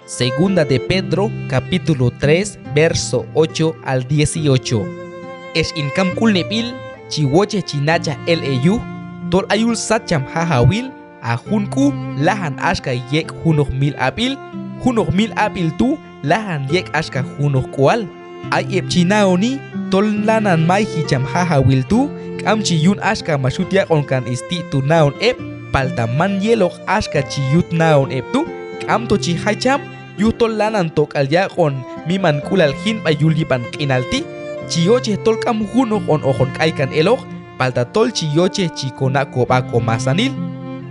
Segunda de Pedro, capítulo 3, verso 8 al 18. Es inkam kulnepil, chiwoche chinacha el eyu, tol ayul sacham hahawil, a junku, lahan ashka yek hunok mil apil tu, lahan yek ashka hunok kual. Ay ep chinaoni, tol lanan mai hicham hahawil tu, kamchi yun ashka mashutyak onkan isti tu naon ep, palta man yelok ashka chiyut naon ep tu, kamto chi hacham, yutol lanan tok al yakon miman kulal hin payulipan kinalti, chiyoche tol kam hunok on ojon kaikan elok, palta tol chiyoche chikona kobako masanil,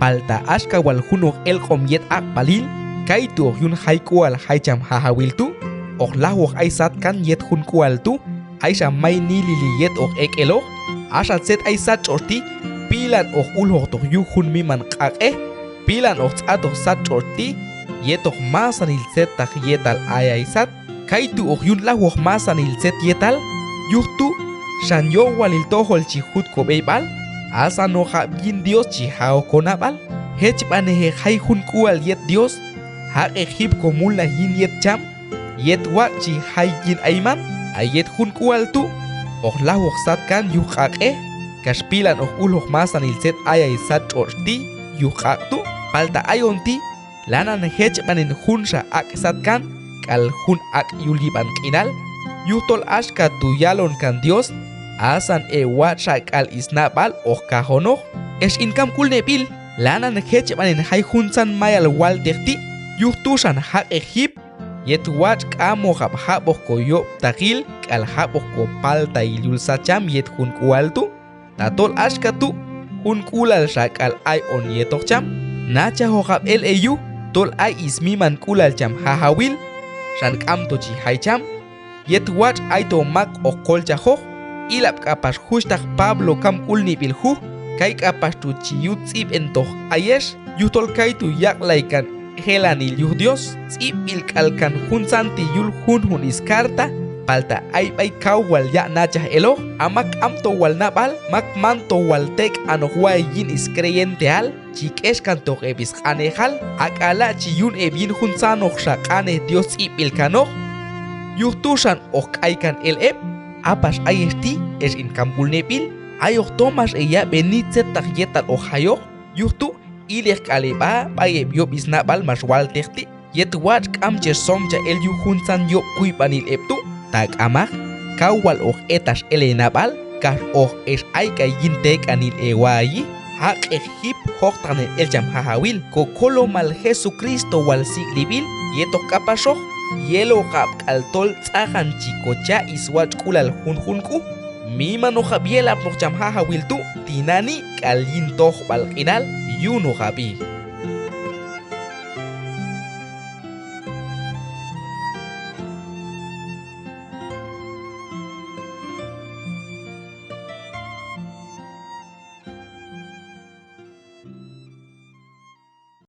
palta ashka wal hunok elkom yet akpalil, kaitu yun haikual haicham hahawil tu, ok lahok aisat kan yet hun kual tu, aisha may nilili yet ok ek elok, ashat set aisat chorti, pilan ok ulhok tok yu hun miman kak pilan ok atok sat chorti, yetok masanil set tak yetal ayaisat, kaitu ok yun lahok masanil set yetal, yuhtu, shan yo walil tohol chi hut ko beibal, asa no yin Dios chi hao konabal, hech panehe hai hun kual yet Dios, hak hip komula yin yet cham, yet wak chi hai yin aiman, ayet hun kual tu, ok lahok sat kan yuh kak kaspilan ok ulhok masanil set ayaisat chorti, yuh kak tu, palta ayonti, lanan hech panin hun sha ak sat kan, kal hun ak yuliban kinal, yuhtol ashka tu yalon kan Dios, asan wat sha kal isnabal ok kahono, es inkam kulnepil, lanan hech panin hai hun san mayal wal tekti, yuhtusan hak hip, yet wat kamo hap hapok ko yop takil, kal hapok ko palta ilul sacham yet hun kualtu, tatol ashka tu, hun kulal sha kal ay on yetok cham, nacha hokap el eyu, tol ay ismiman kulal cham hahawil, shan kamto chi hai cham, yet wat ay to mak o kolcha hok, ilap kapas hustak Pablo kam kulnipil hu, kay kapas tu chiyut sip entoh ayesh, yutol kay tu yak laikan helanil yuh Dios, sip il kalkan hun santi yul hun iskarta, palta ay kaw wal ya nachah elo, amak amto wal nabal, mak manto wal tek anohuay yin iskreyente al, chik eskantok ebis kanehal, akala chiyun ebin hun sanok sha kane Dios sip il kanok, yuh tusan ok aykan el eb, apas ayesti es inkam kulnepil, ayok tomas eya benitze tak yetal ohayok, yuh tu ilek kaleba payeb yop isnabal maswal tekti, yet wat kamche somcha el yu hunsan yop kuipanil eptu, tak amak, kawal ok etas elenabal, kas ok es aika yintek anil ewayi, hak hip hoktan el jam hahawil, kokolo mal Jesucristo wal siglibil, yetok kapasok, yelo kap kaltol tsahan chikocha iswat kulal hunku, mima no jabiela por jam hahawil tu, tinani kalin toh balkinal, yuno jabi.